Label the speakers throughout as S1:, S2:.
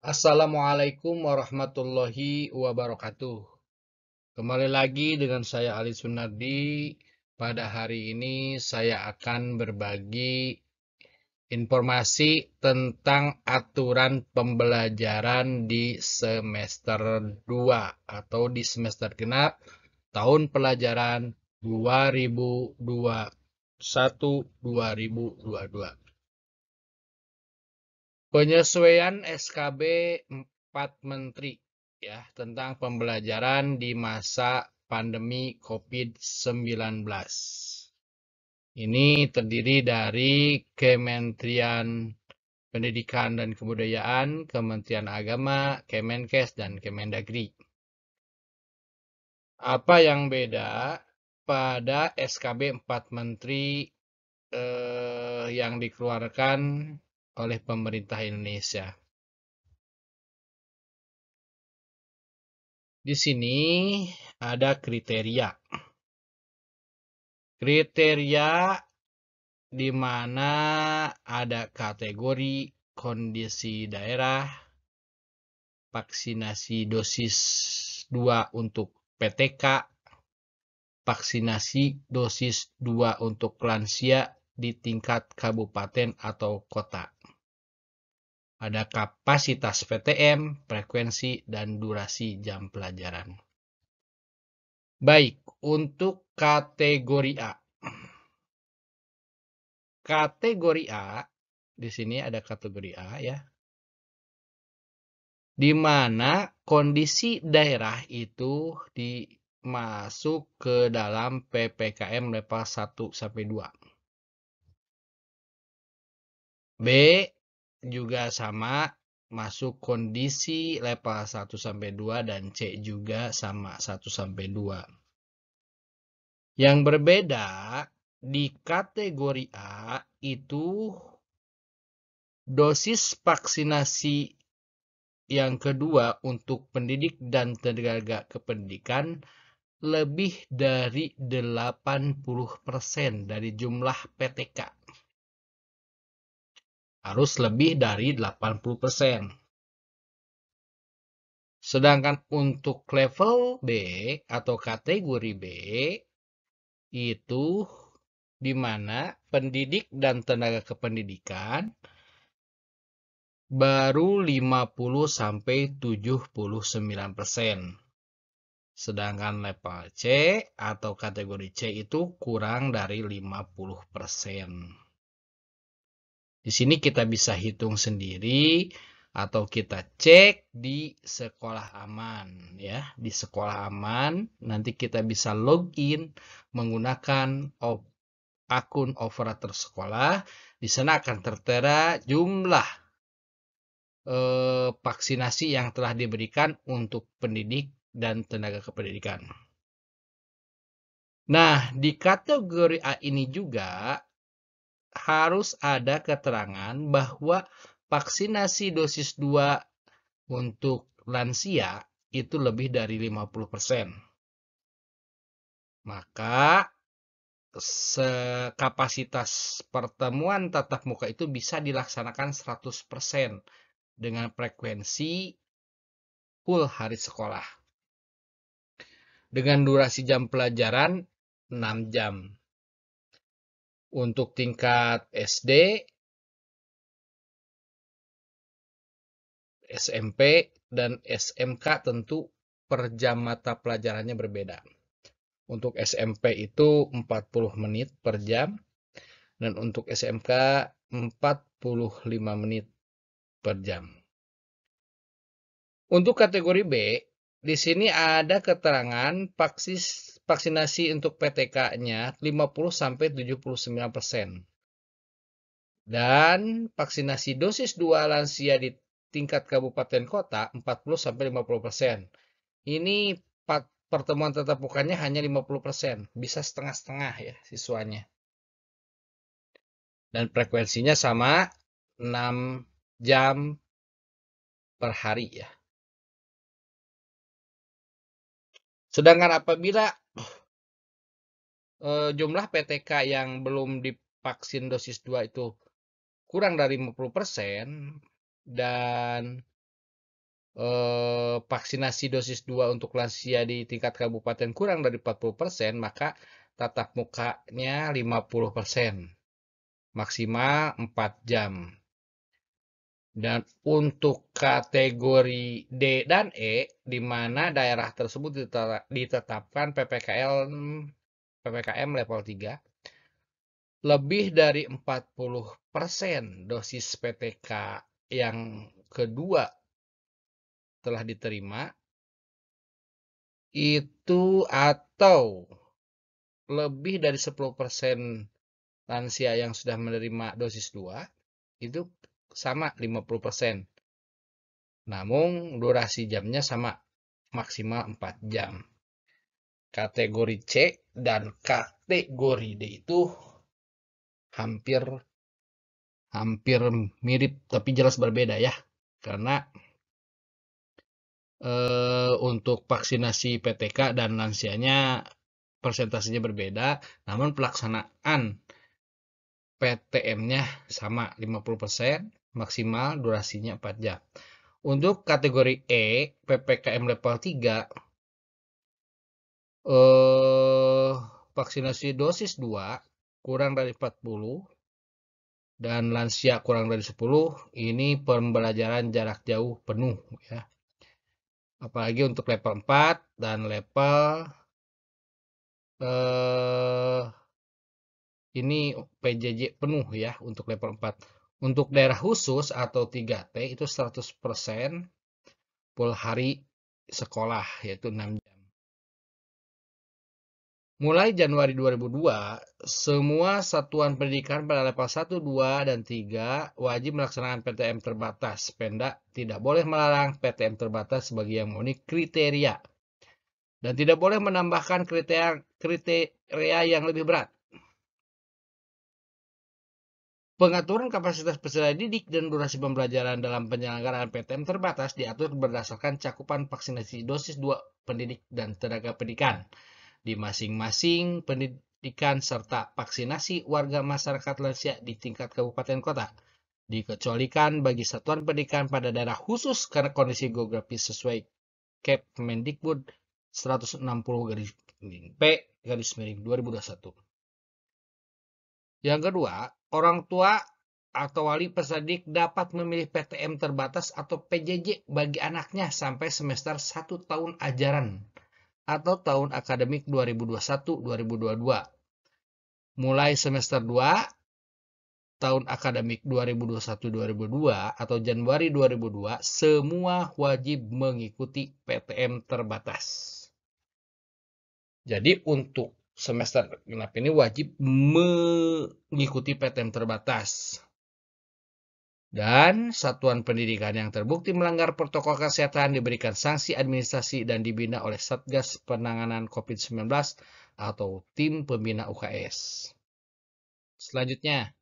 S1: Assalamualaikum warahmatullahi wabarakatuh. Kembali lagi dengan saya Ali Sunardi. Pada hari ini saya akan berbagi informasi tentang aturan pembelajaran di semester 2 atau di semester genap tahun pelajaran 2021-2022. Penyesuaian SKB 4 Menteri ya tentang pembelajaran di masa pandemi COVID-19. Ini terdiri dari Kementerian Pendidikan dan Kebudayaan, Kementerian Agama, Kemenkes, dan Kemendagri. Apa yang beda pada SKB 4 Menteri yang dikeluarkan oleh pemerintah Indonesia? Di sini ada kriteria. Kriteria di mana ada kategori kondisi daerah, vaksinasi dosis 2 untuk PTK, vaksinasi dosis 2 untuk lansia di tingkat kabupaten atau kota. Ada kapasitas PTM, frekuensi, dan durasi jam pelajaran. Baik, untuk kategori A. Kategori A, di sini ada kategori A ya, di mana kondisi daerah itu masuk ke dalam PPKM level 1 sampai 2. B juga sama, masuk kondisi level 1 sampai 2 dan C juga sama 1 sampai 2. Yang berbeda di kategori A itu dosis vaksinasi yang kedua untuk pendidik dan tenaga kependidikan lebih dari 80% dari jumlah PTK. Harus lebih dari 80%. Sedangkan untuk level B atau kategori B itu di mana pendidik dan tenaga kependidikan baru 50-79%. Sedangkan level C atau kategori C itu kurang dari 50%. Di sini kita bisa hitung sendiri atau kita cek di sekolah aman ya. Di sekolah aman nanti kita bisa login menggunakan akun operator sekolah. Di sana akan tertera jumlah vaksinasi yang telah diberikan untuk pendidik dan tenaga kependidikan. Nah, di kategori A ini juga harus ada keterangan bahwa vaksinasi dosis 2 untuk lansia itu lebih dari 50%. Maka kapasitas pertemuan tatap muka itu bisa dilaksanakan 100% dengan frekuensi full hari sekolah. Dengan durasi jam pelajaran 6 jam. Untuk tingkat SD, SMP, dan SMK tentu per jam mata pelajarannya berbeda. Untuk SMP itu 40 menit per jam, dan untuk SMK 45 menit per jam. Untuk kategori B, di sini ada keterangan vaksinasi untuk PTK-nya 50-79%. Dan vaksinasi dosis 2 lansia di tingkat kabupaten kota 40-50%. Ini pertemuan tatap mukanya hanya 50%, bisa setengah-setengah ya siswanya. Dan frekuensinya sama 6 jam per hari ya. Sedangkan apabila jumlah PTK yang belum divaksin dosis 2 itu kurang dari 50% dan vaksinasi dosis 2 untuk lansia di tingkat kabupaten kurang dari 40%, maka tatap mukanya 50%, maksimal 4 jam. Dan untuk kategori D dan E, di mana daerah tersebut ditetapkan PPKM level 3, lebih dari 40% dosis PTK yang kedua telah diterima, itu atau lebih dari 10% lansia yang sudah menerima dosis 2, itu sama 50%. Namun durasi jamnya sama, maksimal 4 jam. Kategori C dan kategori D itu hampir mirip tapi jelas berbeda ya. Karena untuk vaksinasi PTK dan lansianya persentasenya berbeda, namun pelaksanaan PTM-nya sama 50%, maksimal durasinya 4 jam. Untuk kategori E, PPKM level 3, vaksinasi dosis 2 kurang dari 40 dan lansia kurang dari 10, ini pembelajaran jarak jauh penuh ya. Apalagi untuk level 4 dan level ini PJJ penuh ya untuk level 4. Untuk daerah khusus atau 3T itu 100% full hari sekolah, yaitu 6 jam. Mulai Januari 2002, semua satuan pendidikan pada level 1, 2, dan 3 wajib melaksanakan PTM terbatas. Pemda tidak boleh melarang PTM terbatas bagi yang memenuhi kriteria. Dan tidak boleh menambahkan kriteria yang lebih berat. Pengaturan kapasitas peserta didik dan durasi pembelajaran dalam penyelenggaraan PTM terbatas diatur berdasarkan cakupan vaksinasi dosis 2 pendidik dan tenaga pendidikan di masing-masing pendidikan serta vaksinasi warga masyarakat lansia di tingkat kabupaten kota. Dikecualikan bagi satuan pendidikan pada daerah khusus karena kondisi geografis sesuai Kemendikbud 160-P/2021. Yang kedua, orang tua atau wali peserta didik dapat memilih PTM terbatas atau PJJ bagi anaknya sampai semester 1 tahun ajaran atau tahun akademik 2021-2022. Mulai semester 2 tahun akademik 2021-2022 atau Januari 2002, semua wajib mengikuti PTM terbatas. Jadi untuk semester genap ini wajib mengikuti PTM terbatas. Dan satuan pendidikan yang terbukti melanggar protokol kesehatan diberikan sanksi administrasi dan dibina oleh Satgas Penanganan COVID-19 atau Tim Pembina UKS. Selanjutnya,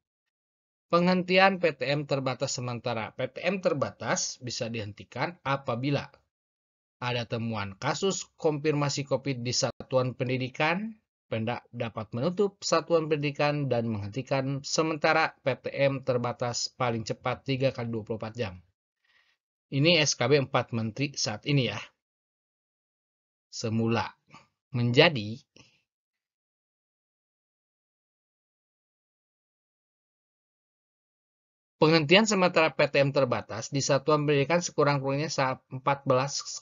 S1: penghentian PTM terbatas sementara. PTM terbatas bisa dihentikan apabila ada temuan kasus konfirmasi COVID di satuan pendidikan, Pemda dapat menutup satuan pendidikan dan menghentikan sementara PTM terbatas paling cepat 3 kali 24 jam. Ini SKB 4 Menteri saat ini ya. Semula menjadi penghentian sementara PTM terbatas di satuan pendidikan sekurang-kurangnya 14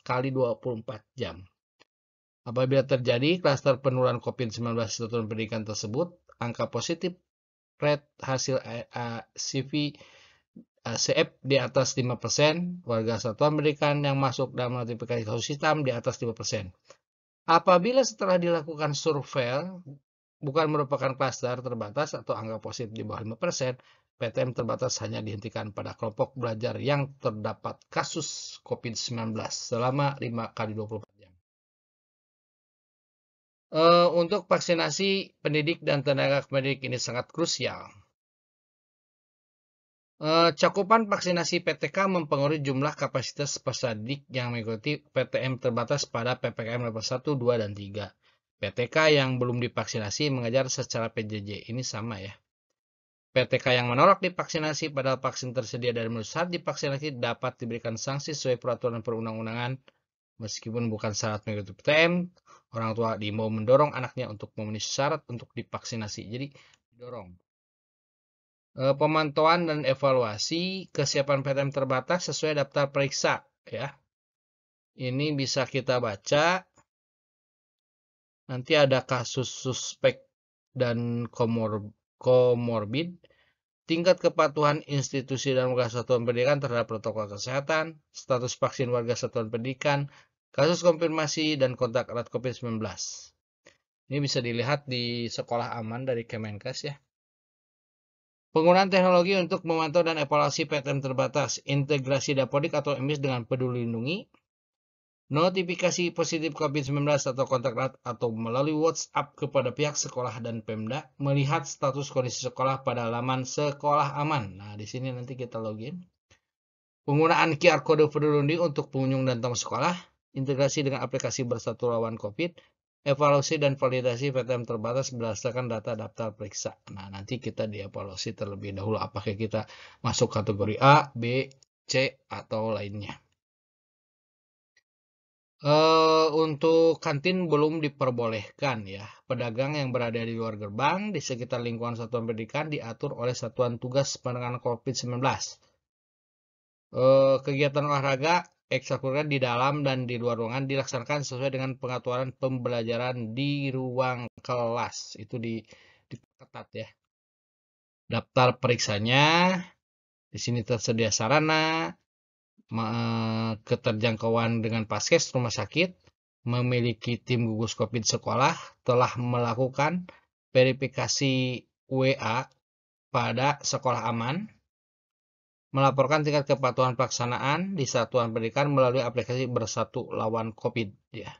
S1: kali 24 jam. Apabila terjadi klaster penularan COVID-19 di satuan pendidikan tersebut, angka positif rate hasil CF di atas 5%, warga satuan pendidikan yang masuk dalam notifikasi kasus hitam di atas 5%. Apabila setelah dilakukan survei bukan merupakan klaster terbatas atau angka positif di bawah 5%, PTM terbatas hanya dihentikan pada kelompok belajar yang terdapat kasus COVID-19 selama 5 kali 24 jam. Untuk vaksinasi pendidik dan tenaga pendidik ini sangat krusial. Cakupan vaksinasi PTK mempengaruhi jumlah kapasitas peserta didik yang mengikuti PTM terbatas pada PPKM level 1, 2, dan 3. PTK yang belum divaksinasi mengajar secara PJJ. Ini sama ya. PTK yang menolak divaksinasi padahal vaksin tersedia dan saat divaksinasi dapat diberikan sanksi sesuai peraturan perundang-undangan meskipun bukan syarat mengikuti PTM. Orang tua diimbau mendorong anaknya untuk memenuhi syarat untuk divaksinasi. Jadi didorong. Pemantauan dan evaluasi kesiapan PTM terbatas sesuai daftar periksa ya. Ini bisa kita baca. Nanti ada kasus suspek dan komorbid, tingkat kepatuhan institusi dan warga satuan pendidikan terhadap protokol kesehatan, status vaksin warga satuan pendidikan, kasus konfirmasi dan kontak erat COVID-19. Ini bisa dilihat di Sekolah Aman dari Kemenkes ya. Penggunaan teknologi untuk memantau dan evaluasi PTM terbatas, integrasi Dapodik atau EMIS dengan Peduli Lindungi, notifikasi positif COVID-19 atau kontak erat atau melalui WhatsApp kepada pihak sekolah dan Pemda, melihat status kondisi sekolah pada laman Sekolah Aman. Nah, di sini nanti kita login. Penggunaan QR kode Peduli untuk pengunjung dan tamu sekolah, integrasi dengan aplikasi Bersatu Lawan COVID, evaluasi dan validasi PTM terbatas berdasarkan data daftar periksa. Nah, nanti kita dievaluasi terlebih dahulu apakah kita masuk kategori A, B, C, atau lainnya. Untuk kantin belum diperbolehkan ya. Pedagang yang berada di luar gerbang di sekitar lingkungan satuan pendidikan diatur oleh Satuan Tugas Penanganan COVID-19. Kegiatan olahraga ekstrakurikuler di dalam dan di luar ruangan dilaksanakan sesuai dengan pengaturan pembelajaran di ruang kelas. Itu diperketat ya. Daftar periksanya di sini tersedia sarana, keterjangkauan dengan paskes rumah sakit, memiliki tim gugus COVID sekolah, telah melakukan verifikasi WA pada Sekolah Aman, melaporkan tingkat kepatuhan pelaksanaan di satuan pendidikan melalui aplikasi Bersatu Lawan COVID. Ya.